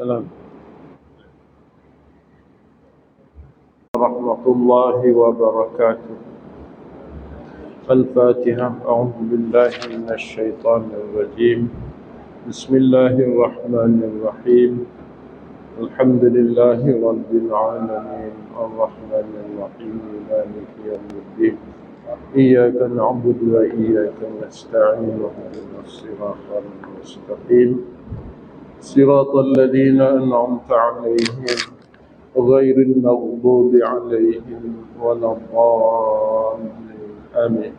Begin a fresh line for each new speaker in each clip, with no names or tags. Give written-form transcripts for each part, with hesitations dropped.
السلام ورحمة الله وبركاته. الفاتحة. أعوذ بالله من الشيطان الرجيم. بسم الله الرحمن الرحيم. الحمد لله رب العالمين الرحمن الرحيم مالك يوم الدين. إياك نعبد وإياك نستعين اهدنا الصراط المستقيم صراط الذين أنعمت عليهم غير المغضوب عليهم ولا الضالين. Amin.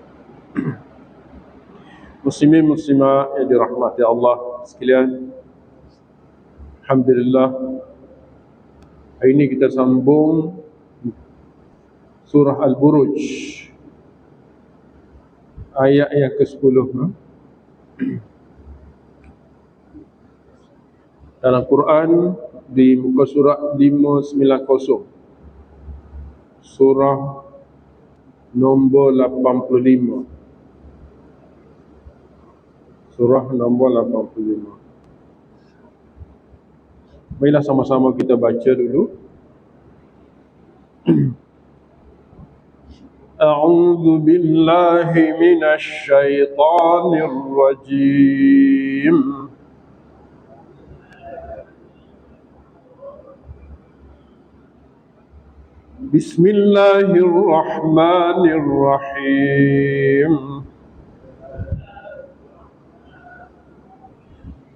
Muslimin muslimat yang dirahmati Allah sekalian, alhamdulillah, hari ini kita sambung surah Al-Buruj, ayat yang ke-10. Dalam Quran di muka surah 590, surah nombor 85, surah nombor 85. Marilah sama-sama kita baca dulu. A'udzu billahi minasy syaithanir rajim. Bismillahirrahmanirrahim.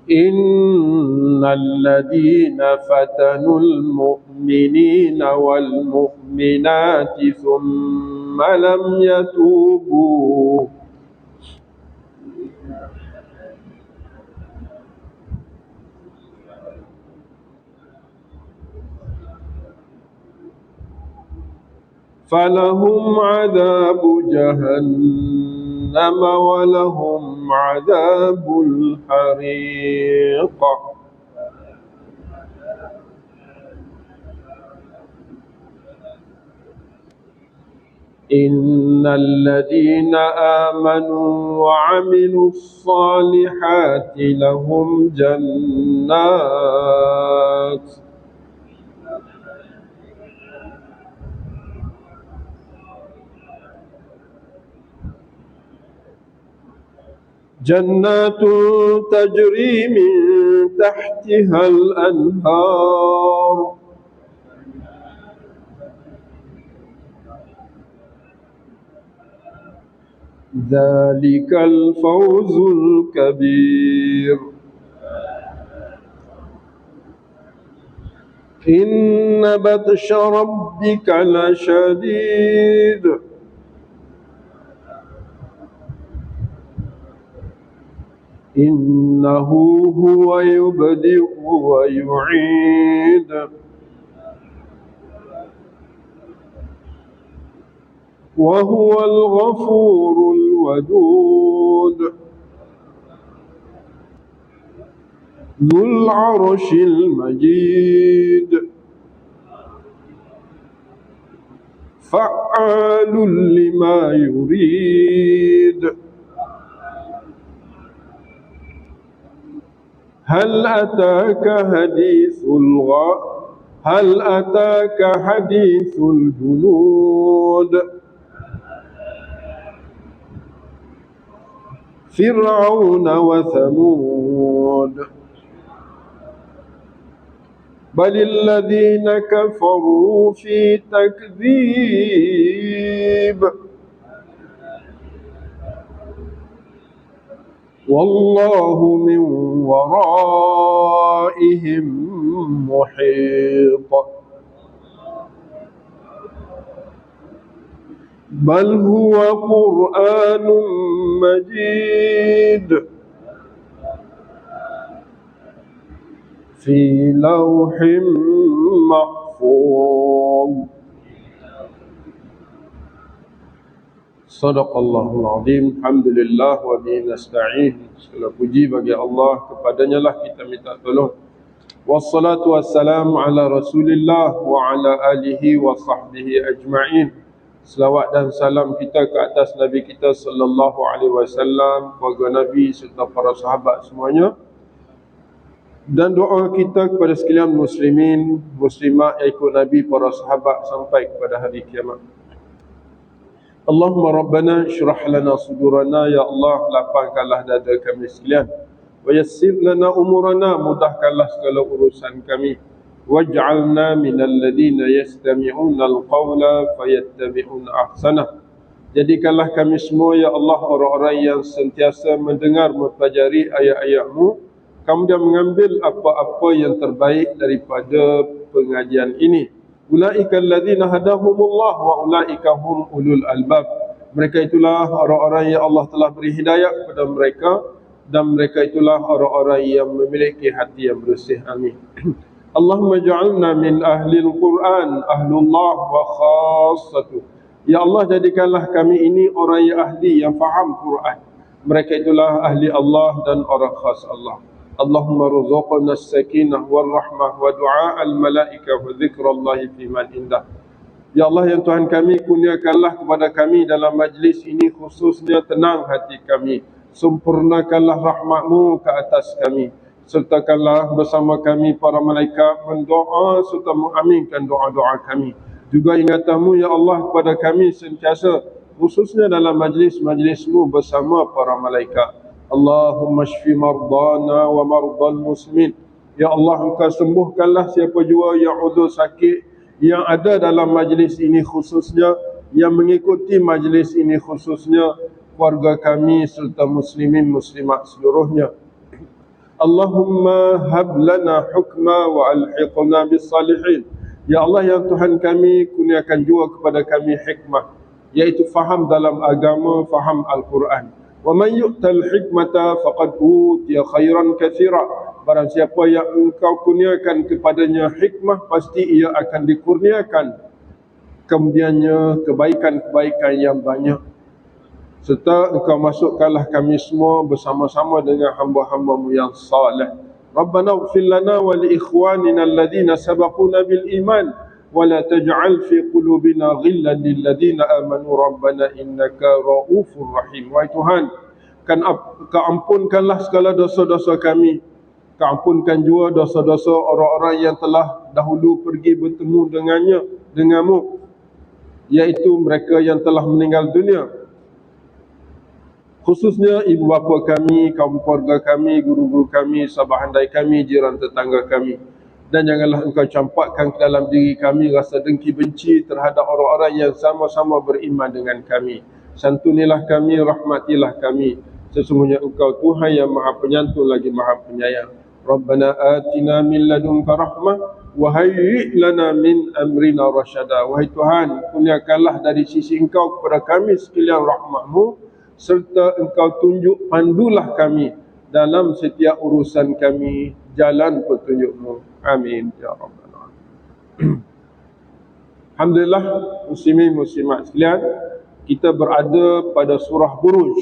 Innal ladhina fatanul mu'minina wal mu'minati thumma lam yatubu falahum adzabu jahannam wa lahum adzabul hariq. Innal ladzina amanu wa 'amilus salihati lahum jannatun tajri min tahtihal anhar. Dzalikal fawzul kabir. Inna batsha rabbika lasyadid. Innahu huwa yubdi'u wa yu'id. Wa huwal ghafurul wadud. Dzul 'arsyil majid. Fa'alun lima yurid. هل أتاك حديث الجنود. فرعون وثمود. بل الذين كفروا في تكذيب. والله من ورائهم محيط. بل هو قرآن مجيد في لوح محفوظ. Sadaqallahul azim. Alhamdulillah wa bihi nasta'in. Segala puji bagi Allah, kepadanya lah kita minta tolong. Wassalatu wassalamu ala Rasulillah wa ala alihi wa sahbihi ajma'in. Selawat dan salam kita ke atas Nabi kita sallallahu alaihi wasallam, keluarga Nabi serta para sahabat semuanya. Dan doa kita kepada sekalian muslimin, muslimat yang ikut Nabi, para sahabat sampai kepada hari kiamat. Allahumma Rabbana syrah lana sudurana, ya Allah lapangkanlah dada kami sekalian. Wa yassir lana umurana, mudahkanlah segala urusan kami. Waj'alna minal ladina yastami'una al-qawla fayattabi'una ahsanah. Jadikanlah kami semua ya Allah orang-orang yang sentiasa mendengar, mempelajari ayat-ayat-Mu, kemudian mengambil apa-apa yang terbaik daripada pengajian ini. Ulaika alladzina hadahumullah wa ulaika hum ulul albab. Mereka itulah orang-orang yang Allah telah beri hidayah kepada mereka, dan mereka itulah orang-orang yang memiliki hati yang bersih. Amin. Allahumma ja'alna min ahlil Quran, ahlullah wa khassatuh. Ya Allah, jadikanlah kami ini orang yang ahli, yang faham Quran. Mereka itulah ahli Allah dan orang khas Allah. Allahumma ruzuqna as-sakinah wal rahmah wa du'a al-malaika wa zikrallahi fi man indah. Ya Allah, yang Tuhan kami, kurniakanlah kepada kami dalam majlis ini khususnya tenang hati kami. Sempurnakanlah rahmat-Mu ke atas kami. Sertakanlah bersama kami para malaikat mendoa serta mengaminkan doa-doa kami. Juga ingatan-Mu ya Allah kepada kami sentiasa, khususnya dalam majlis-majlis-Mu bersama para malaikat. Allahumma shfi mardana wa mardal muslimin. Ya Allah, Engkau sembuhkanlah siapa jua yang uzur sakit yang ada dalam majlis ini khususnya, yang mengikuti majlis ini khususnya, keluarga kami serta muslimin muslimat seluruhnya. Allahumma hab lana hukma wa alhiqna bis salihin. Ya Allah, yang Tuhan kami, kurniakan juga kepada kami hikmah, iaitu faham dalam agama, faham Al-Quran. Wa man yu'tal hikmata faqad utiya khairan katsira. Barang siapa yang Engkau kurniakan kepadanya hikmah, pasti ia akan dikurniakan kemudiannya kebaikan-kebaikan yang banyak. Serta Engkau masukkanlah kami semua bersama-sama dengan hamba-hamba-Mu yang saleh. Rabbana ighfir lana wa li ikhwanina alladhina sabaquna bil iman wa la taj'al fi qulubina ghillan lil ladzina amanu rabbana innaka raufur rahim. Wahai Tuhan, Kau ampunkanlah segala dosa-dosa kami. Kau ampunkan juga dosa-dosa orang-orang yang telah dahulu pergi bertemu denganmu, iaitu mereka yang telah meninggal dunia, khususnya ibu bapa kami, kaum keluarga kami, guru-guru kami, sahabat handai kami, jiran tetangga kami. Dan janganlah Engkau campakkan ke dalam diri kami rasa dengki benci terhadap orang-orang yang sama-sama beriman dengan kami. Santunilah kami, rahmatilah kami. Sesungguhnya Engkau Tuhan yang Maha Penyantun lagi Maha Penyayang. Rabbana atina min ladunka rahmah wa hayyi' lana min amrina rasyada. Wahai Tuhan, kurniakanlah dari sisi Engkau kepada kami sekalian rahmat-Mu, serta Engkau tunjuk pandulah kami dalam setiap urusan kami, jalan petunjuk-Mu. Amin ya rabbal alamin. Alhamdulillah, muslimin muslimat sekalian, kita berada pada surah Buruj,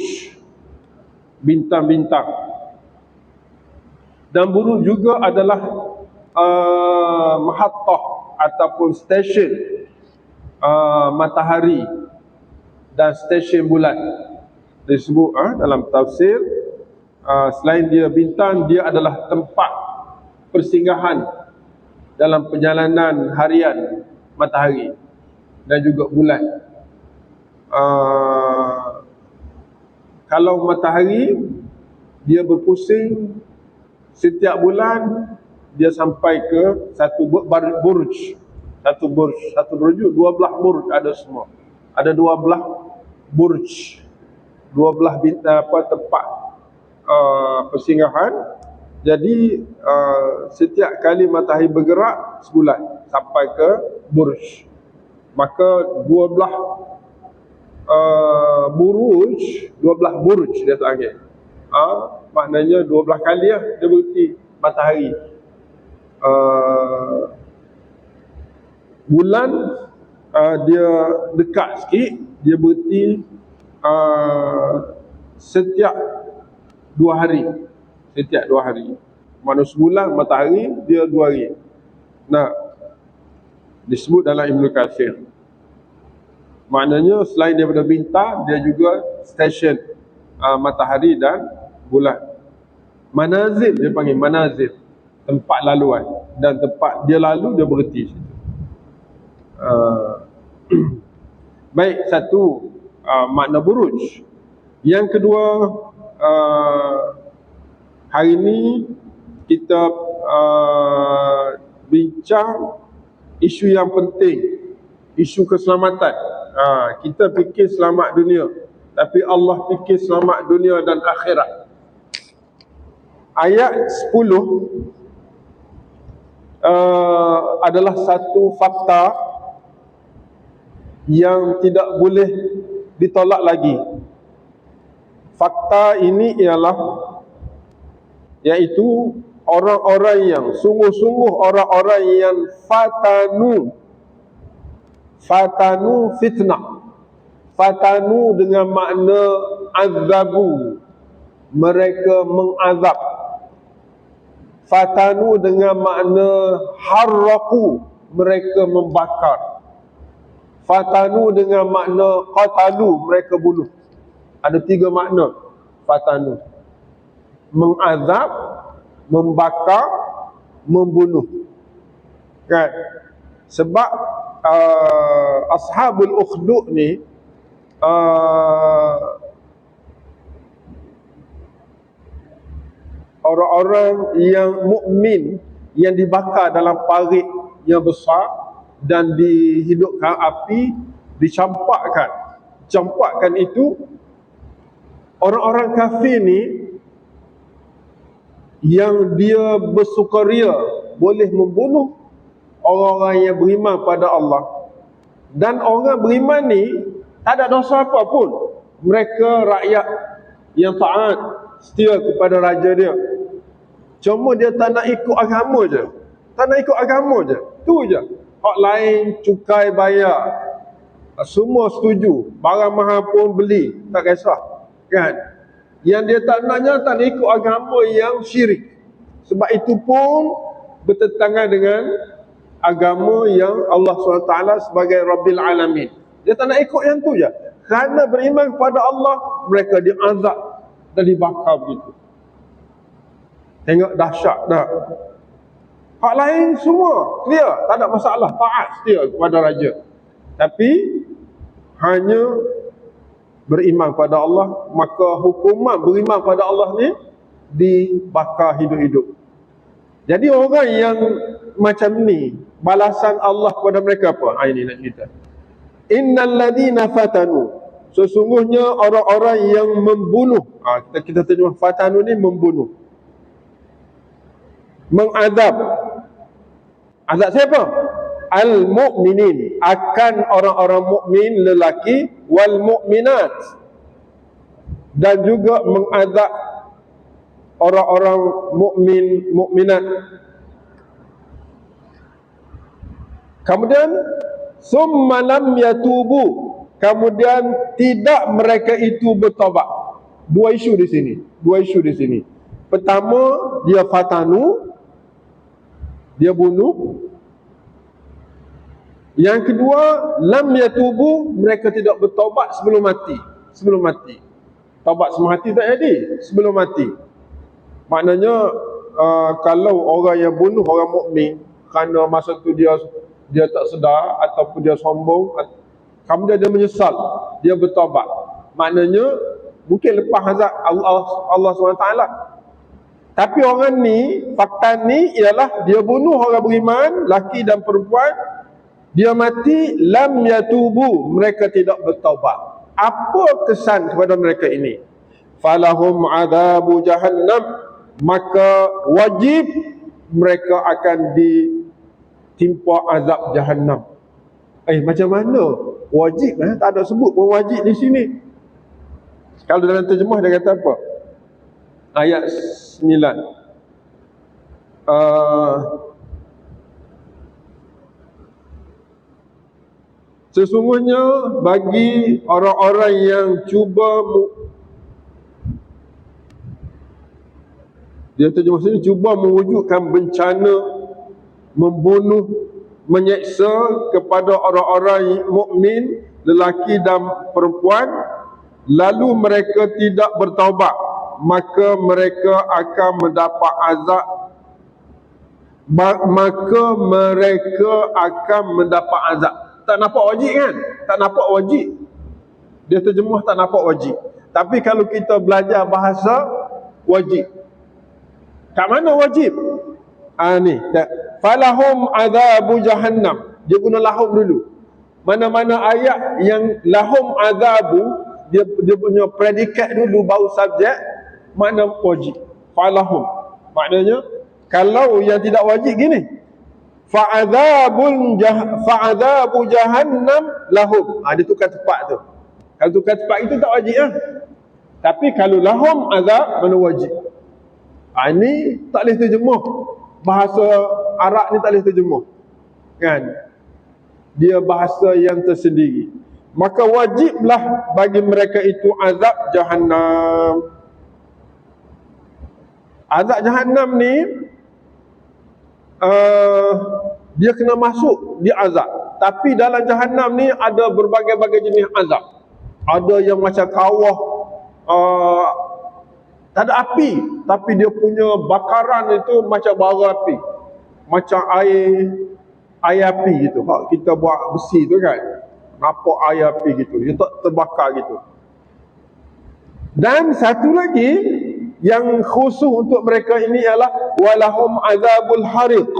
bintang-bintang. Dan buruj juga adalah mahattah ataupun stesen matahari dan stesen bulan. Disebut dalam tafsir, selain dia bintang, dia adalah tempat persinggahan dalam perjalanan harian matahari dan juga bulan. Kalau matahari dia berpusing, setiap bulan dia sampai ke satu burj. Satu burj, 12 burj ada semua. Ada 12 burj, 12 bintang tempat persinggahan. Jadi setiap kali matahari bergerak sebulan sampai ke burj, maka 12 burj dia panggil. Maknanya 12 kali lah dia berhenti matahari. Bulan dia dekat sikit, dia berhenti setiap 2 hari. Setiap 2 hari. Maksudnya sebulan matahari dia 2 hari. Nah, disebut dalam Ibnu Katsir. Maknanya selain daripada bintang, dia juga stesen matahari dan bulan. Manazil dia panggil, manazil. tempat laluan, dan tempat dia lalu dia berhenti situ. Baik, satu makna buruj. Yang kedua, hari ini kita bincang isu yang penting, isu keselamatan. Kita fikir selamat dunia, tapi Allah fikir selamat dunia dan akhirat. Ayat 10 adalah satu fakta yang tidak boleh ditolak lagi. Fakta ini ialah, iaitu orang-orang yang sungguh-sungguh, orang-orang yang fatanu fitnah. Fatanu dengan makna azabu, mereka mengazab. Fatanu dengan makna harraku, mereka membakar. Fatanu dengan makna qatalu, mereka bunuh. Ada 3 makna fatanu: mengazab, membakar, membunuh. Kan? Sebab ashabul ukhdud ni orang-orang yang mukmin yang dibakar dalam parit yang besar dan dihidupkan api, dicampakkan itu. Orang-orang kafir ni yang dia bersukaria boleh membunuh orang-orang yang beriman pada Allah. Dan orang beriman ni tak ada dosa apa pun. Mereka rakyat yang taat, setia kepada raja dia. Cuma dia tak nak ikut agama je. Tak nak ikut agama je. Tu je. Hak lain cukai bayar, semua setuju. Barang mahal pun beli, tak kisah. Kan? Yang dia tak naknya, tak nak ikut agama yang syirik. Sebab itu pun bertentangan dengan agama yang Allah SWT sebagai Rabbil Alamin. Dia tak nak ikut yang tu je. Kerana beriman kepada Allah, mereka diazab dan dibakar begitu. Tengok dahsyat dah. Hak lain semua clear, tak ada masalah, taat, setia kepada raja. Tapi hanya beriman pada Allah, maka hukuman beriman pada Allah ni dibakar hidup-hidup. Jadi orang yang macam ni, balasan Allah kepada mereka apa? Ini nak cerita. Innal ladina fatanu, sesungguhnya orang-orang yang membunuh. Kita terjemah fatanu ni membunuh, mengazab. Azab siapa? Al-mu'minin, akan orang-orang mukmin lelaki, wal mu'minat, dan juga mengazab orang-orang mukmin mukminat. Kemudian summa lam yatubu, kemudian tidak mereka itu bertaubat. Dua isu di sini. Pertama, dia fatanu, dia bunuh. Yang kedua, lam yatubu, mereka tidak bertaubat sebelum mati. Taubat sebelum mati tak jadi, sebelum mati. Maknanya kalau orang yang bunuh orang mukmin kerana masa tu dia tak sedar ataupun dia sombong, kemudian dia menyesal, dia bertaubat, maknanya mungkin lepas azab Allah SWT. Tapi orang ni, fakta ni ialah dia bunuh orang beriman, laki dan perempuan, dia mati, lam yatubu, mereka tidak bertaubat. Apa kesan kepada mereka ini? Falahum adabu jahannam, maka wajib mereka akan ditimpa azab jahannam. Macam mana? Wajib, tak ada sebut pun wajib di sini. Kalau dalam terjemah dia kata apa? Ayat 9. Sesungguhnya bagi orang-orang yang dia terjemah sini, cuba mewujudkan bencana, membunuh, menyeksa kepada orang-orang mukmin lelaki dan perempuan, lalu mereka tidak bertaubat, maka mereka akan mendapat azab maka mereka akan mendapat azab. Tak nampak wajib kan? Tak nampak wajib. Dia terjemuh tak nampak wajib. Tapi kalau kita belajar bahasa, wajib. Kat mana wajib? Ni. Falahum azabu jahannam. Dia guna lahum dulu. Mana-mana ayat yang lahum azabu, dia punya predikat dulu baru subjek, makna wajib. Falahum. Maknanya, kalau yang tidak wajib gini. Fa'adhabu jahannam lahum. Dia tukar tepat tu. Kalau tukar tepat itu tak wajib lah. Tapi kalau lahum azab, mana wajib. Ini tak boleh terjemuh. Bahasa Arab ni tak boleh terjemuh. Kan? Dia bahasa yang tersendiri. Maka wajiblah bagi mereka itu azab jahannam. Azab jahannam ni dia kena masuk di azab. Tapi dalam jahannam ni ada berbagai-bagai jenis azab. Ada yang macam kawah, tak ada api, tapi dia punya bakaran itu macam bara api, macam air api gitu. Kita buat besi tu kan, nampak air api gitu, dia tak terbakar gitu. Dan satu lagi yang khusus untuk mereka ini ialah walahum azabul hariq.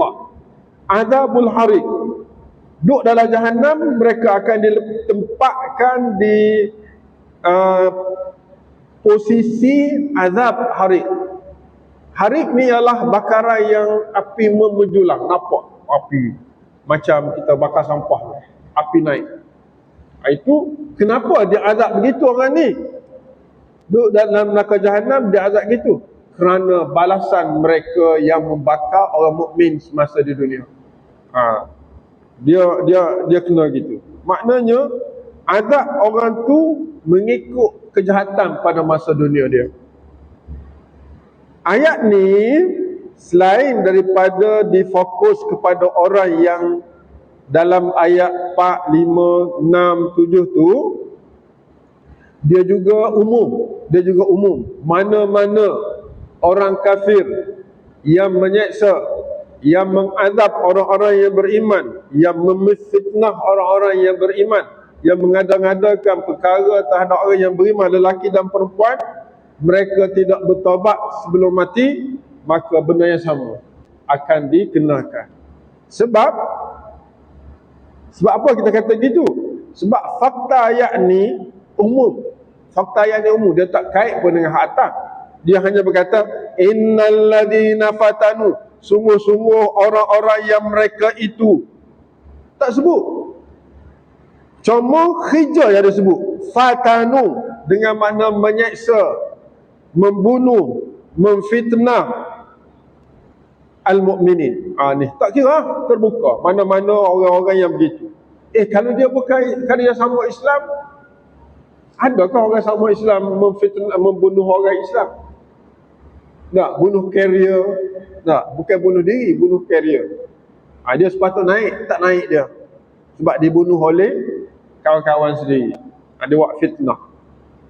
Azabul hariq. Duduk dalam jahannam, mereka akan ditempatkan di posisi azab hariq. Hariq ni ialah bakaran yang api memenjulang. Nampak api macam kita bakar sampah, api naik. Itu kenapa dia azab begitu orang ni? Duduk dalam neraka jahannam dia azab gitu. Kerana balasan mereka yang membakar orang mukmin semasa di dunia. Dia kena gitu. Maknanya azab orang tu mengikut kejahatan pada masa dunia dia. Ayat ni selain daripada difokus kepada orang yang dalam ayat 4, 5, 6, 7 tu, dia juga umum. Mana-mana orang kafir yang menyeksa, yang mengazab orang-orang yang beriman, yang memfitnah orang-orang yang beriman, yang mengada-ngadakan perkara terhadap orang yang beriman, lelaki dan perempuan, mereka tidak bertaubat sebelum mati, maka benda yang sama akan dikenakan. Sebab apa kita kata gitu? Sebab fakta ayat ni umum. Fakta ayat ni umum, dia tak kait pun dengan hak atas. Dia hanya berkata innal ladina fatanu, sungguh-sungguh orang-orang yang mereka itu. Tak sebut. Cuma hijau yang disebut. Fatanu dengan makna menyeksa, membunuh, memfitnah al-mu'minin. Ni tak kira terbuka mana-mana orang-orang yang begitu. Kalau dia bukan, kalau dia sama Islam, adakah orang sama Islam memfitnah, membunuh orang Islam? Tak, bunuh carrier. Tak, bukan bunuh diri, bunuh carrier. Dia sepatutnya naik, tak naik dia. Sebab dibunuh oleh kawan-kawan sendiri. Dia buat fitnah.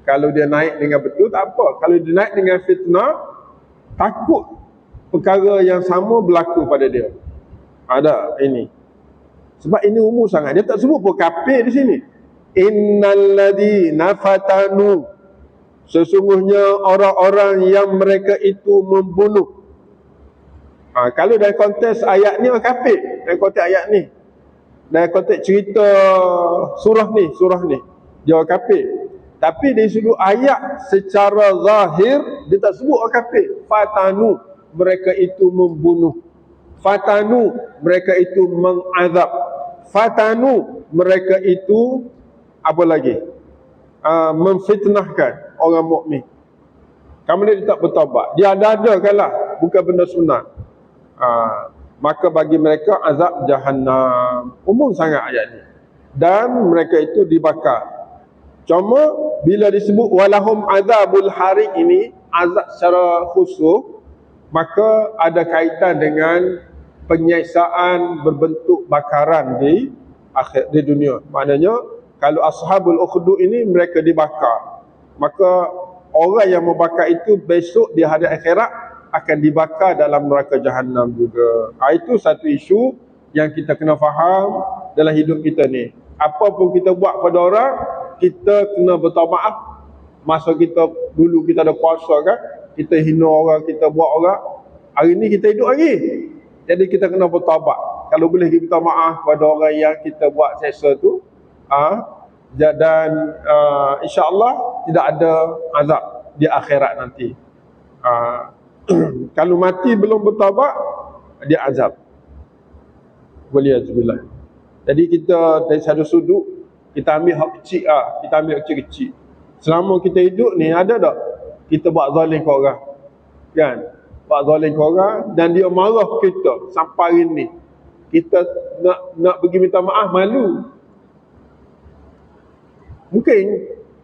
Kalau dia naik dengan betul, tak apa. Kalau dia naik dengan fitnah, takut perkara yang sama berlaku pada dia. Ada ini. Sebab ini umum sangat. Dia tak sebut pun kafir di sini. Innal ladina fatanu, sesungguhnya orang-orang yang mereka itu membunuh. Kalau dalam konteks ayat ni kafir. Dalam konteks ayat ni, dalam konteks cerita surah ni dia kafir. Tapi dari sudut ayat secara zahir, dia tak sebut orang kafir. Fatanu, mereka itu membunuh. Fatanu, mereka itu mengazab. Fatanu, mereka itu apa lagi? Memfitnahkan orang mukmin. Kemudian dia tak bertaubat. Dia ada-adakanlah, bukan benda sunat. Maka bagi mereka azab jahannam. Umum sangat ayat ni. Dan mereka itu dibakar. Cuma bila disebut walahum azabul hariq ini, azab secara khusus, maka ada kaitan dengan penyiksaan berbentuk bakaran di akhir, di dunia. Maknanya kalau ashabul ukhdud ini mereka dibakar, maka orang yang membakar itu besok di hari akhirat akan dibakar dalam neraka Jahannam juga. Itu satu isu yang kita kena faham dalam hidup kita ni. Apa pun kita buat pada orang, kita kena bertaubat maaf. Masa kita dulu kita ada puasa kan, kita hina orang, kita buat orang, hari ni kita hidup lagi. Jadi kita kena bertaubat. Kalau boleh kita minta maaf pada orang yang kita buat seksa tu, dan insya-Allah tidak ada azab di akhirat nanti. Kalau mati belum bertaubat, dia azab. Waliyazbillah. Jadi kita dari satu sudut, kita ambil hak kecil kita ambil kecil-kecil. Selama kita hidup ni, ada tak kita buat zalim ke orang? Kan? Buat zalim ke orang dan dia marah kita sampai hari ni. Kita nak pergi minta maaf, malu. Mungkin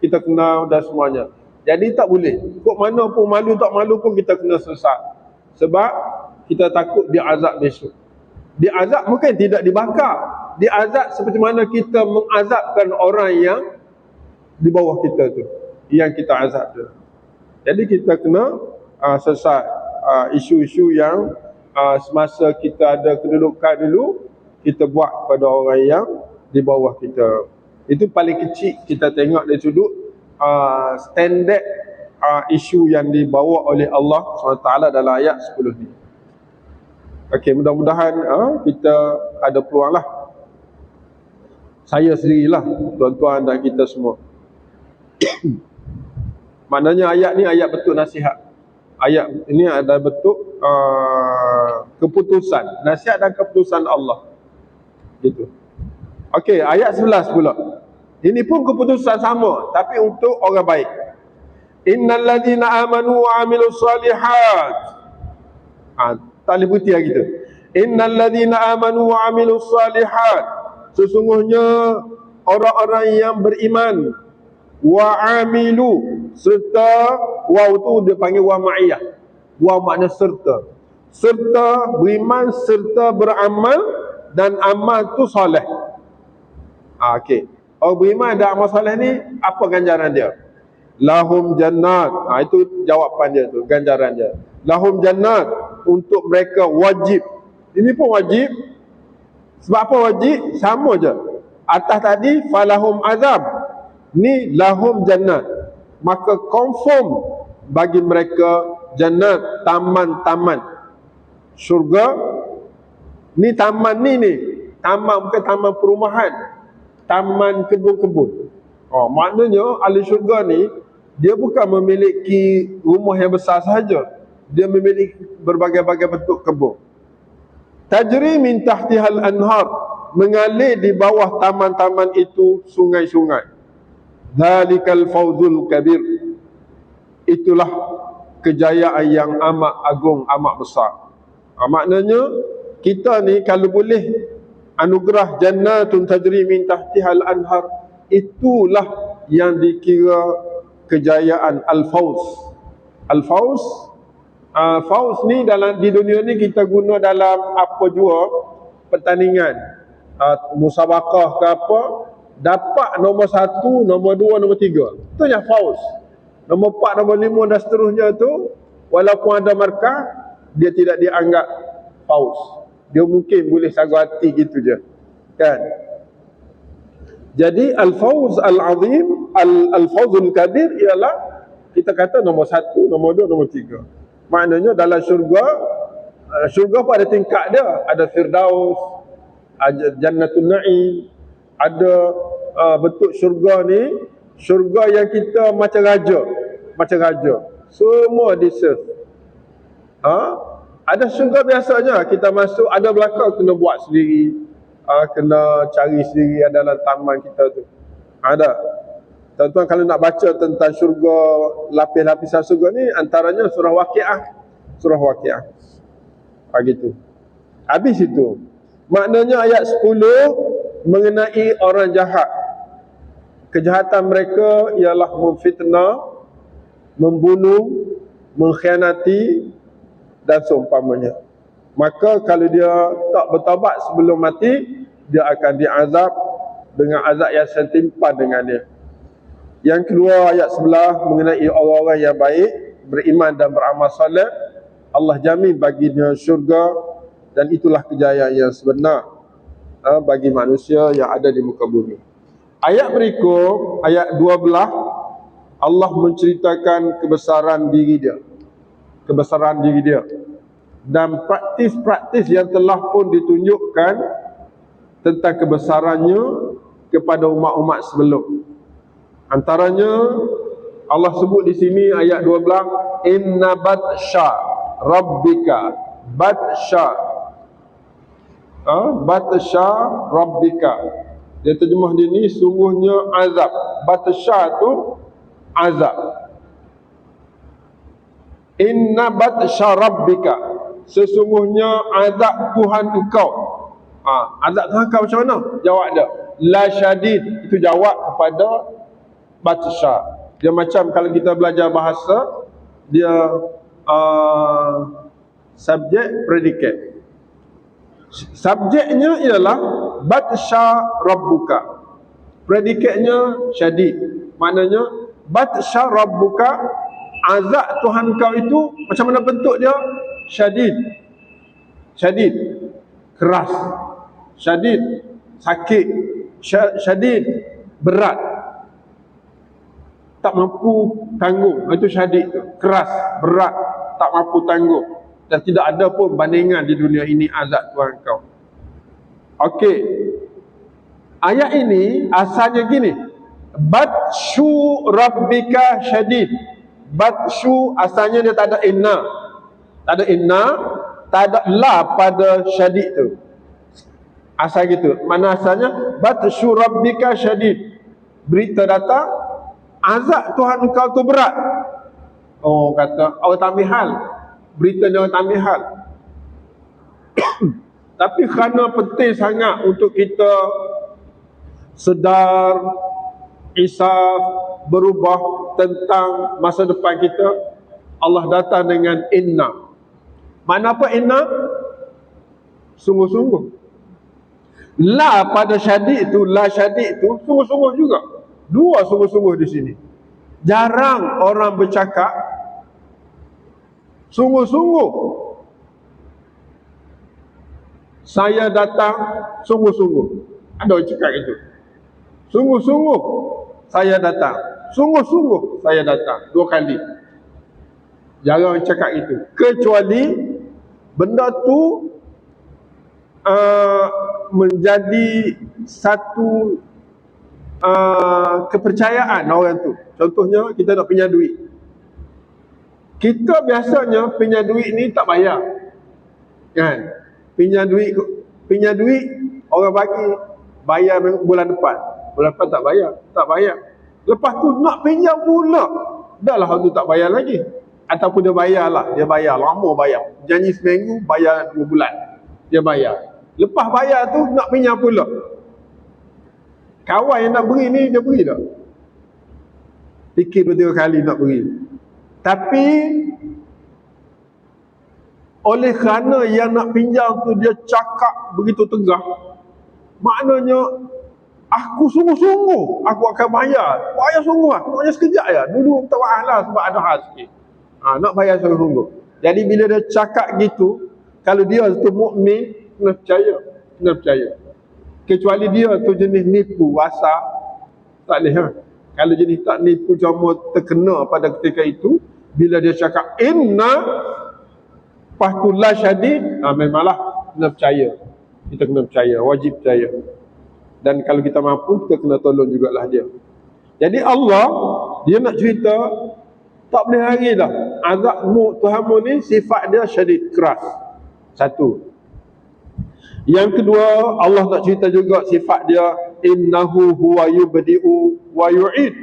kita kenal dan semuanya. Jadi tak boleh. Kok mana pun malu tak malu pun kita kena sesat. Sebab kita takut dia azab besok. Dia azab mungkin tidak dibakar. Dia azab seperti mana kita mengazabkan orang yang di bawah kita tu, yang kita azab tu. Jadi kita kena sesat isu-isu yang semasa kita ada kedudukan dulu, kita buat pada orang yang di bawah kita. Itu paling kecil kita tengok dari sudut standard isu yang dibawa oleh Allah SWT dalam ayat 10 ni. Okey, mudah-mudahan kita ada peluang lah. Saya sendirilah, tuan-tuan dan kita semua. Maknanya ayat ni ayat bentuk nasihat. Ayat ini ada bentuk keputusan, nasihat dan keputusan Allah. Gitu. Okey, ayat 11 pula. Ini pun keputusan sama, tapi untuk orang baik. Innal ladzina amanu wa amilus solihat. Tak boleh putih lagi tu. Innal ladzina amanu wa amilus solihat. Sesungguhnya orang-orang yang beriman wa amilu, serta waw tu dia panggil waw ma'iyah. Waw makna serta. Serta beriman, serta beramal, dan amal tu soleh. Okey. Orang beriman dan amal soleh ni, apa ganjaran dia? Lahum jannat. Itu jawapan dia tu, ganjaran dia. Lahum jannat, untuk mereka wajib. Ini pun wajib. Sebab apa wajib? Sama je. Atas tadi falahum azab. Ni lahum jannat. Maka confirm bagi mereka jannat, taman-taman syurga. Ni taman ni. Taman bukan taman perumahan. Taman kebun-kebun. Maknanya ahli syurga ni, dia bukan memiliki rumah yang besar sahaja. Dia memiliki berbagai-bagai bentuk kebun. Tajri min tahtihal anhar, mengalir di bawah taman-taman itu sungai-sungai. Dzalikal fawzul kabir, itulah kejayaan yang amat agung, amat besar. Maknanya kita ni kalau boleh anugerah jannatun tajri min tahtihal anhar, itulah yang dikira kejayaan al-fawz. Al-fawz, fawz ni di dunia ni kita guna dalam apa jua pertandingan, musabaqah ke apa, dapat nombor 1, nombor 2, nombor 3. Itu yang fawz. Nombor 4, nombor 5 dan seterusnya tu, walaupun ada markah, dia tidak dianggap fawz. Dia mungkin boleh sagu hati gitu je. Kan? Jadi al-fawz al-azim, al-fawzul kabir ialah kita kata nombor 1, nombor 2, nombor 3. Maknanya dalam syurga, syurga pun ada tingkat dia. Ada firdaus, ada jannatul na'im, ada bentuk syurga ni, syurga yang kita macam raja. Macam raja. Semua diserve. Ada syurga biasanya kita masuk, ada belakang kena buat sendiri, kena cari sendiri dalam taman kita tu. Ada. Tuan-tuan kalau nak baca tentang syurga, lapis-lapisan syurga ni, antaranya surah Waqiah. Surah Waqiah. Gitu. Habis itu. Maknanya ayat 10 mengenai orang jahat. Kejahatan mereka ialah memfitnah, membunuh, mengkhianati dan seumpamanya. Maka kalau dia tak bertaubat sebelum mati, dia akan diazab dengan azab yang setimpan dengan dia. Yang kedua ayat 11 mengenai orang-orang yang baik, beriman dan beramal soleh. Allah jamin baginya syurga, dan itulah kejayaan yang sebenar bagi manusia yang ada di muka bumi. Ayat berikut, ayat 12, Allah menceritakan kebesaran diri dia. Kebesaran diri dia. Dan praktis-praktis yang telah pun ditunjukkan tentang kebesarannya kepada umat-umat sebelum. Antaranya Allah sebut di sini ayat 12, inna batsha rabbika batsha batsha rabbika. Dia terjemah dia ni sungguhnya azab. Batsha tu azab. Inna batsha rabbika, sesungguhnya azab Tuhan engkau. Azab Tuhan engkau macam mana? Jawab dia, la syadid. Itu jawab kepada batsha. Dia macam kalau kita belajar bahasa, dia subjek, predikat. Subjeknya ialah batsha rabbuka, predikatnya syadid. Maknanya batsha rabbuka, azab Tuhan kau itu macam mana bentuk dia? Syadid. Syadid, keras. Syadid, sakit. Syadid, berat, tak mampu tanggung. Itu syadid tu, keras, berat, tak mampu tanggung. Dan tidak ada pun bandingan di dunia ini azab Tuhan kau. Okey, ayat ini asalnya gini, batshu rabbika syadid. Batshu asalnya dia tak ada inna. Tak ada inna, tak ada la pada syadid tu. Asal gitu. Mana asalnya? Batshu rabbika syadid. Berita datang, azab Tuhan engkau tu berat. Oh, kata awak tak ambil hal. Berita dia tak ambil hal. Tapi kerana penting sangat untuk kita sedar, isaf, berubah tentang masa depan kita, Allah datang dengan inna. Mana apa inna? Sungguh-sungguh. La pada syadid tu, la syadid tu sungguh-sungguh juga. Dua sungguh-sungguh di sini. Jarang orang bercakap sungguh-sungguh. Saya datang sungguh-sungguh. Ada orang cakap itu. Sungguh-sungguh saya datang. Sungguh-sungguh saya datang. 2 kali. Jarang orang cakap itu. Kecuali benda tu menjadi satu kepercayaan orang tu. Contohnya kita nak pinjam duit. Kita biasanya pinjam duit ni tak bayar. Kan? Pinjam duit orang bagi, bayar bulan depan. Bulan depan tak bayar. Tak bayar. Lepas tu nak pinjam pula, dah lah orang tu tak bayar lagi. Ataupun dia bayar lah. Dia bayar, lama bayar. Janji seminggu, bayar 2 bulan. Dia bayar. Lepas bayar tu nak pinjam pula. Kawan yang nak beri ni, dia beri tak? Fikir 2-3 kali nak beri. Tapi oleh kerana yang nak pinjam tu dia cakap begitu tegah, maknanya aku sungguh-sungguh aku akan bayar. Bayar sungguh lah. Maknanya sekejap ya. Dulu minta maaf lah sebab ada hal sikit. Nak bayar sungguh-sungguh. Jadi bila dia cakap gitu, kalau dia tu mukmin, kena percaya. Kena percaya. Kecuali dia tu jenis nipu, wasa, tak boleh. Kalau jenis tak nipu, cuma terkena pada ketika itu, bila dia cakap inna pahtulah syadid, memanglah kena percaya. Kita kena percaya, wajib percaya. Dan kalau kita mampu, kita kena tolong jugalah dia. Jadi Allah, dia nak cerita, tak boleh lari dah. Azab Tuhanmu ni sifat dia syadid, keras. Satu. Yang kedua, Allah nak cerita juga sifat dia, innahu huwa yubdi'u wa yu'id.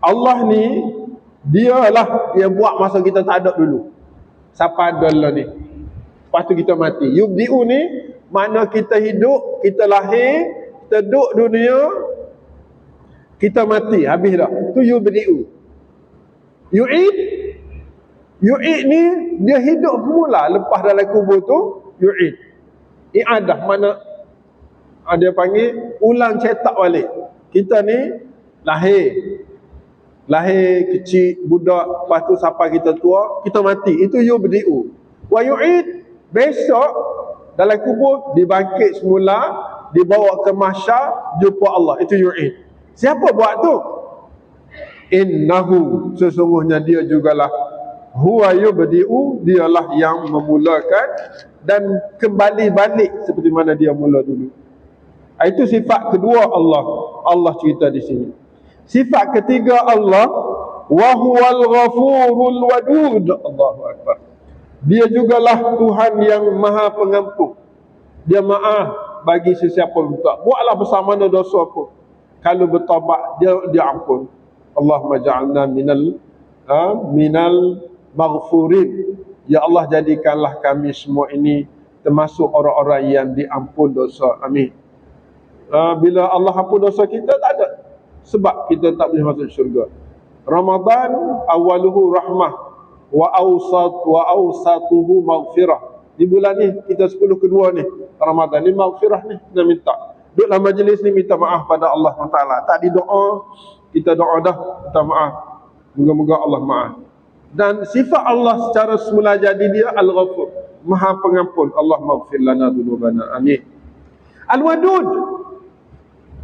Allah ni, dialah yang buat masa kita tak ada dulu. Siapa ada lah ni. Lepas tu kita mati. Yubdi'u ni, mana kita hidup, kita lahir, kita duduk dunia, kita mati, habis dah. Tu yubdi'u. Yu'id ni, dia hidup semula lepas dalam kubur tu, yu'id. I'adah, mana dia panggil ulang cetak balik. Kita ni lahir, Lahir kecil, budak, lepas tu sampai kita tua, kita mati. Itu yubdi'u. Wa yu'id, besok dalam kubur dibangkit semula, dibawa ke mahsyar, jumpa Allah. Itu yu'id. Siapa buat tu? Innahu, sesungguhnya dia jugalah huwa yubdi'u, dialah yang memulakan dan kembali balik seperti mana dia mula dulu. Itu sifat kedua Allah. Allah cerita di sini. Sifat ketiga Allah, wa huwal ghafurul wadud. Allahu akbar. Dia jugalah Tuhan yang Maha Pengampun. Dia maaf bagi sesiapa minta. Buatlah besar mana dosa pun, kalau bertaubat dia ampun. Allahumma ja'alna minal maghfurin. Ya Allah, jadikanlah kami semua ini termasuk orang-orang yang diampun dosa. Amin. Bila Allah ampun dosa kita, tak ada sebab kita tak boleh masuk syurga. Ramadan awaluhu rahmah wa awsatuhu maghfirah. Di bulan ni kita 10 kedua ni Ramadan ni maghfirah ni, kita minta. Duduk dalam majlis ni minta maaf pada Allah Taala. Tak di doa, kita doa dah minta maaf. Moga-moga Allah maaf. Dan sifat Allah secara semula jadi dia Al-Ghafur, Maha Pengampun. Allah maghfir lana dzunubana. Amin. Al-Wadud,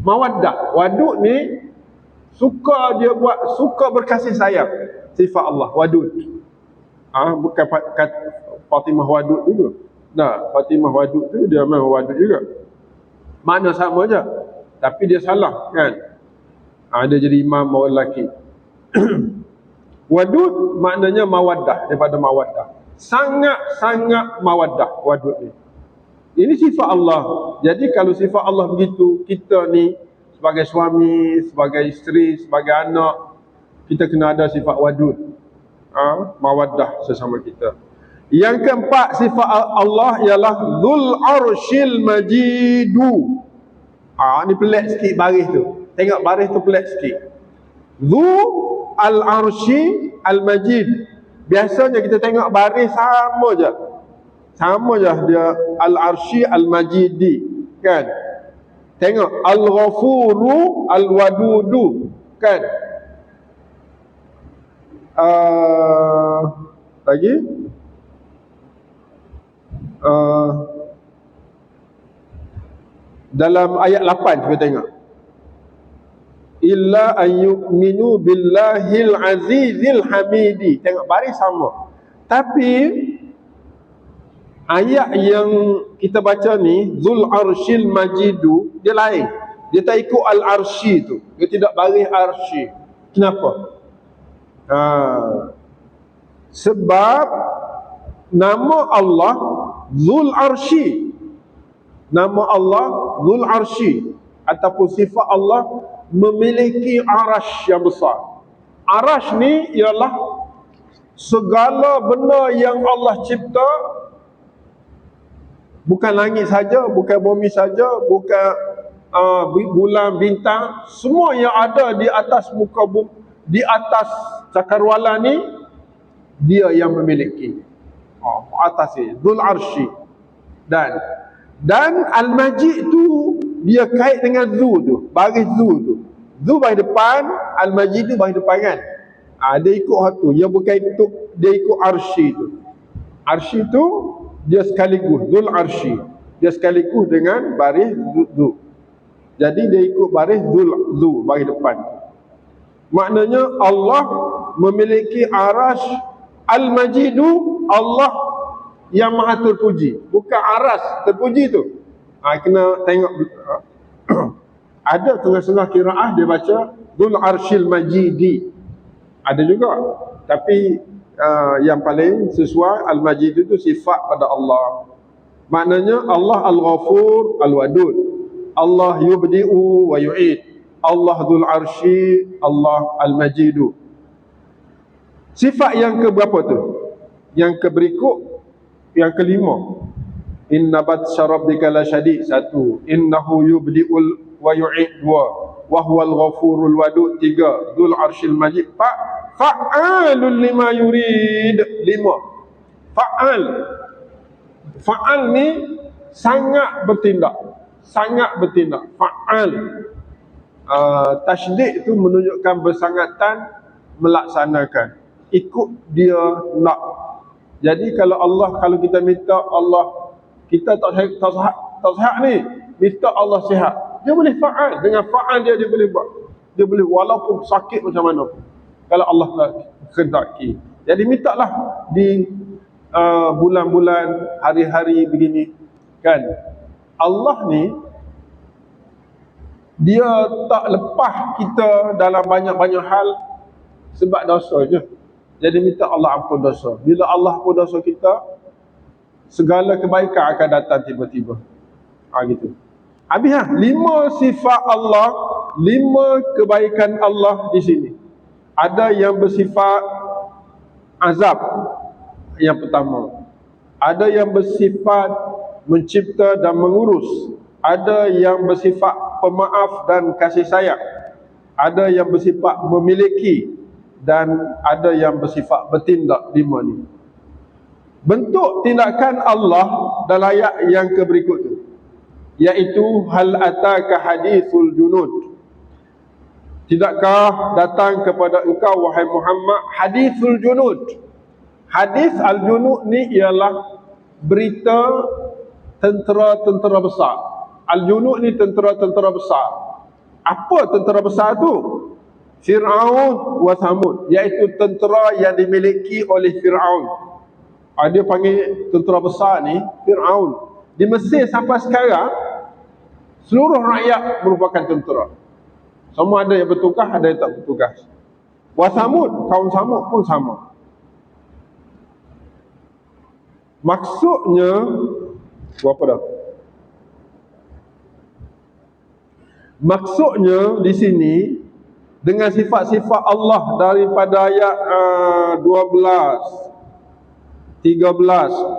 mawaddah. Wadud ni suka dia buat, suka berkasih sayang. Sifat Allah Wadud. Bukan Fatimah Wadud juga. Nah, Fatimah Wadud tu dia memang Wadud juga. Makna sama je, tapi dia salah kan. Dia jadi imam orang lelaki. Wadud maknanya mawaddah, daripada mawaddah. Sangat-sangat mawaddah Wadud ni. Ini sifat Allah. Jadi kalau sifat Allah begitu, kita ni sebagai suami, sebagai isteri, sebagai anak, kita kena ada sifat wadud, mawaddah sesama kita. Yang keempat sifat Allah ialah Dzul Arsyil Majidu. Ni pelik sikit baris tu. Tengok baris tu pelik sikit. Dzul Al-Arsy Al-Majid. Biasanya kita tengok baris sama je. Sama je dia Al-Arsy Al-Majidi, kan? Tengok Al-Ghafuru Al-Wadudu, kan? Lagi dalam ayat 8 kita tengok, illa ayyuminu billahil azizil hamidi. Tengok baris sama, tapi ayat yang kita baca ni Dzul Arsyil Majidu, dia lain. Dia tak ikut Al-Arsy tu, dia tidak baris Arsy. Kenapa? Sebab nama Allah Dzul Arsy, nama Allah Dzul Arsy, ataupun sifat Allah memiliki arash yang besar. Arash ni ialah segala benda yang Allah cipta, bukan langit saja, bukan bumi saja, bukan bulan, bintang, semua yang ada di atas muka bumi, di atas cakrawala ni, dia yang memiliki. Atas ni Dzul Arsy. Dan Al-Majid tu dia kait dengan Zu tu, baris Zu tu. Zu baris depan, Al-Majid tu baris depan, kan? Dia ikut hak tu. Dia bukan ikut, dia ikut Arsy tu. Arsy tu dia sekaligus Dzul Arsy, dia sekaligus dengan baris Zu. Jadi dia ikut baris Zu, baris depan. Maknanya Allah memiliki arash. Al-Majidu, Allah yang maha terpuji, bukan aras terpuji tu. Kena tengok. Ada tengah-tengah qiraah dia baca Dzul Arsyil Majidi, ada juga, tapi yang paling sesuai Al-Majid itu sifat pada Allah. Maknanya Allah Al-Ghafur Al-Wadud, Allah yubdi'u wa yu'id, Allah Dzul Arsy, Allah Al-Majidu. Sifat yang keberapa tu? Yang keberikut, yang kelima. Inna batsya rabbika lasyadid, 1. Innahu yubdi'ul wa yu'id, 2. Wa huwal ghafurul wadud, 3. Dzul Arsyil Majid, 4. Fa'alul lima yurid, 5. Fa'al ni sangat bertindak, sangat bertindak. Fa'al, tasydid itu menunjukkan bersangatan, melaksanakan, ikut dia nak. Jadi kalau kita minta Allah, kita tak sihat ni, minta Allah sihat, dia boleh fa'al. Dengan fa'al dia boleh buat. Dia boleh walaupun sakit macam mana, kalau Allah nak kehendaki. Jadi mintalah di bulan-bulan, hari-hari begini kan. Allah ni dia tak lepas kita dalam banyak-banyak hal sebab dosa je. Jadi minta Allah ampun dosa. Bila Allah ampun dosa kita, segala kebaikan akan datang tiba-tiba. Gitu. Habis 5 sifat Allah, 5 kebaikan Allah di sini. Ada yang bersifat azab, yang pertama. Ada yang bersifat mencipta dan mengurus. Ada yang bersifat pemaaf dan kasih sayang. Ada yang bersifat memiliki, dan ada yang bersifat bertindak. 5 ni bentuk tindakan Allah dalam ayat yang berikut tu, iaitu hal ataka hadithul junud. Tidakkah datang kepada engkau wahai Muhammad hadithul junud? Hadis al-junud ni ialah berita tentera-tentera besar. Al-junud ni tentera-tentera besar. Apa tentera besar tu? Fir'aun wa Thamud, iaitu tentera yang dimiliki oleh Fir'aun. Dia panggil tentera besar ni Fir'aun. Di Mesir sampai sekarang, seluruh rakyat merupakan tentera. Semua ada yang bertugas, ada yang tak bertugas. Wa Thamud, kaum Thamud pun sama. Maksudnya berapa dah? Maksudnya di sini dengan sifat-sifat Allah daripada ayat 12, 13, 14,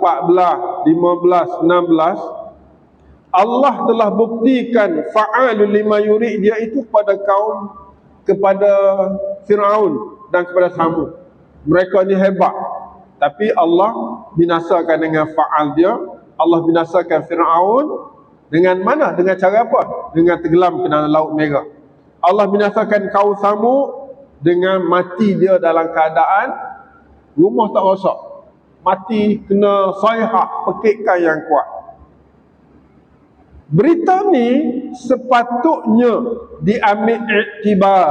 15, 16, Allah telah buktikan fa'alul lima yurid dia itu kepada Fir'aun dan kepada Thamud. Mereka ni hebat, tapi Allah binasakan dengan fa'al dia. Allah binasakan Fir'aun dengan mana? Dengan cara apa? Dengan tenggelam ke dalam Laut Merah. Allah binasakan kaum Thamud dengan mati dia dalam keadaan rumah tak rosak, mati kena sayhah, pekikan yang kuat. Berita ni sepatutnya diambil iktibar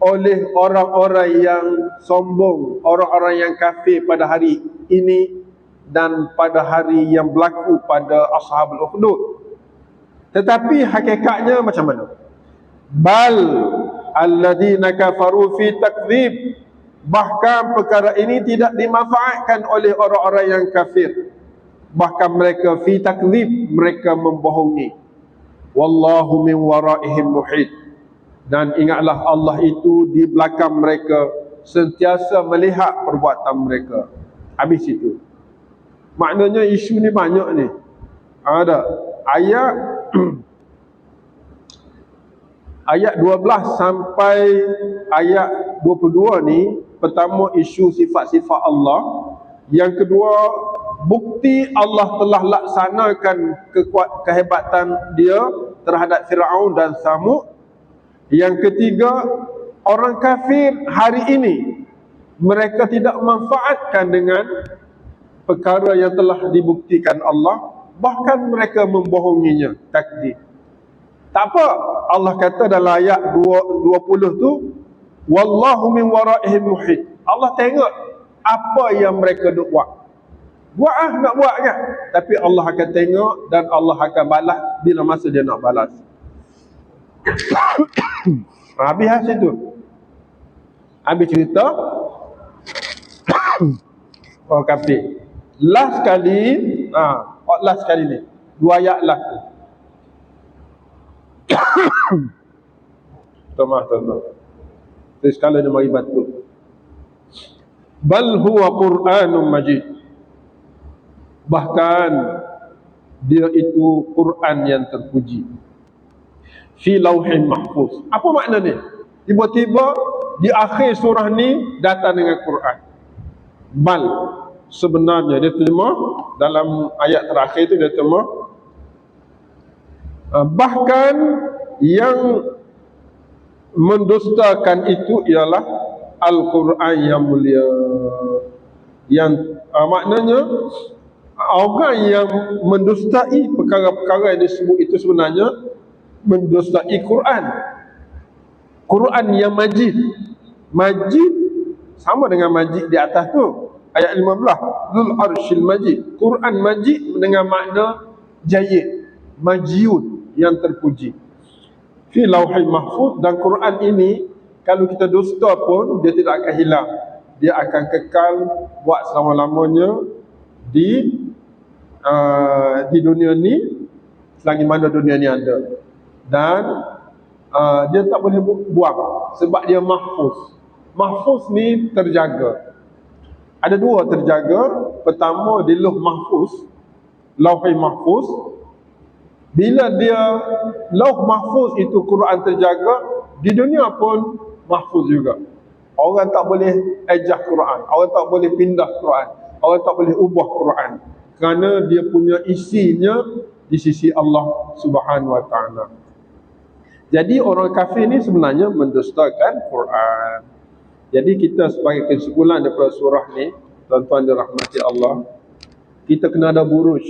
oleh orang-orang yang sombong, orang-orang yang kafir pada hari ini dan pada hari yang berlaku pada Ashabul Ukhdud. Tetapi hakikatnya macam mana? Bal alladhina kafaru fi takdzib, bahkan perkara ini tidak dimanfaatkan oleh orang-orang yang kafir. Bahkan mereka fi takdzib, mereka membohongi. Wallahu min waraihim muhit, dan ingatlah Allah itu di belakang mereka, sentiasa melihat perbuatan mereka. Habis itu. Maknanya isu ni banyak ni. Ada ayat ayat 12 sampai ayat 22 ni, pertama isu sifat-sifat Allah. Yang kedua, bukti Allah telah laksanakan kehebatan dia terhadap Fir'aun dan Thamud. Yang ketiga, orang kafir hari ini mereka tidak memanfaatkan dengan perkara yang telah dibuktikan Allah, bahkan mereka membohonginya, takdzib. Tak apa, Allah kata dalam ayat 20 tu, wallahu min waraihim muhit. Allah tengok apa yang mereka duk buat. Nak buat kan? Tapi Allah akan tengok dan Allah akan balas bila masa dia nak balas. Habis situ. Habis cerita orang kafir. Last sekali ni. 2 ayat last tu. Tuan-tuan. Terus sekali dia mari batuk. Bal huwa Qur'anun Majid. Bahkan dia itu Quran yang terpuji. Fi lauhin mahfuz. Apa makna ni? Tiba-tiba di akhir surah ni datang dengan Quran. Bal, sebenarnya dia terjemah dalam ayat terakhir tu, dia terjemah bahkan yang mendustakan itu ialah Al-Quran yang mulia. Yang maknanya orang yang mendustai perkara-perkara yang disebut itu sebenarnya mendustai Quran. Quran yang majid. Majid sama dengan majid di atas tu. Ayat 15. Zul arshil majid. Quran majid dengan makna jayyid, majiyun, yang terpuji. Fi lauhil mahfuz. Dan Quran ini kalau kita dusta pun dia tidak akan hilang. Dia akan kekal buat selama-lamanya di dunia ni selagi mana dunia ni ada. Dan dia tak boleh buang sebab dia mahfuz. Mahfuz ni terjaga. Ada dua terjaga. Pertama di lauh mahfuz, lauhul mahfuz. Bila dia lauh mahfuz itu Quran terjaga, di dunia pun mahfuz juga. Orang tak boleh ejah Quran, orang tak boleh pindah Quran, orang tak boleh ubah Quran, kerana dia punya isinya di sisi Allah Subhanahu Wa Taala. Jadi orang kafir ni sebenarnya mendustakan Quran. Jadi kita sebagai kesimpulan daripada surah ni, tuan-tuan dirahmati Allah, kita kena ada buruj.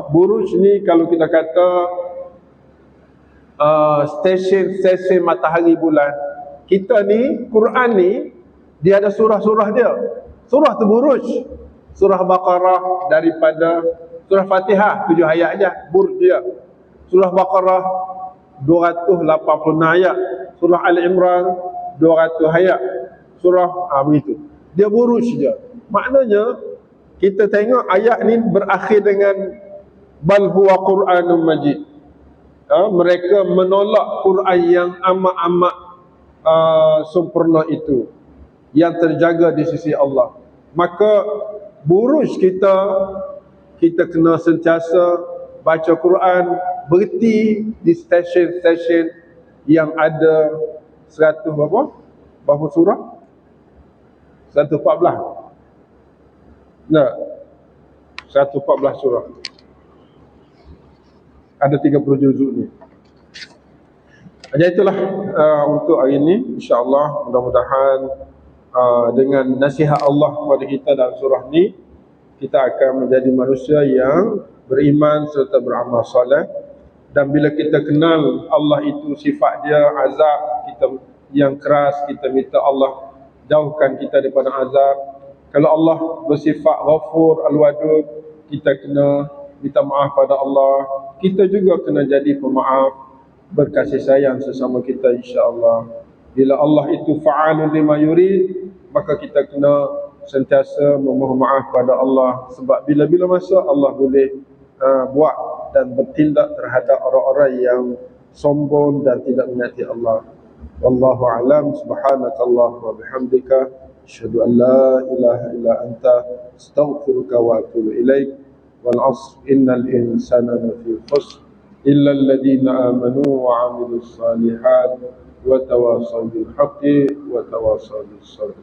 Buruj ni kalau kita kata stesen matahari bulan. Kita ni, Quran ni, dia ada surah-surah dia. Surah tu buruj. Surah Baqarah daripada surah Fatihah 7 ayat aja, buruj dia. Surah Baqarah 286 ayat. Surah Al-Imran 200 ayat. Surah begitu. Dia buruj dia. Maknanya kita tengok ayat ni berakhir dengan bal huwa Quranun Majid. Mereka menolak Quran yang amat-amat sempurna itu, yang terjaga di sisi Allah. Maka buruj kita kena sentiasa baca Quran, berhenti di stesen-stesen yang ada 100 berapa surah? 114. Nah, 114 surah. Ada 30 juzuk ni. Jadi itulah untuk hari ini. InsyaAllah mudah-mudahan dengan nasihat Allah kepada kita dalam surah ni, kita akan menjadi manusia yang beriman serta beramal soleh. Dan bila kita kenal Allah itu sifat dia azab, kita yang keras, kita minta Allah jauhkan kita daripada azab. Kalau Allah bersifat Ghafur Al-Wadud, kita kena minta maaf pada Allah. Kita juga kena jadi pemaaf, berkasih sayang sesama kita, insya-Allah. Bila Allah itu fa'alun lima yurid, maka kita kena sentiasa memohon maaf pada Allah, sebab bila-bila masa Allah boleh buat dan bertindak terhadap orang-orang yang sombong dan tidak mengasihi Allah. Wallahu a'lam. Subhanakallah wa bihamdika, asyhadu an la ilaha illa anta, astaghfiruka wa atubu ilaik. Wal 'asr innal insana lafi khusr illa alladhina amanu wa 'amilus salihat wa tawasaw bil haqqi wa tawasaw bis sabr.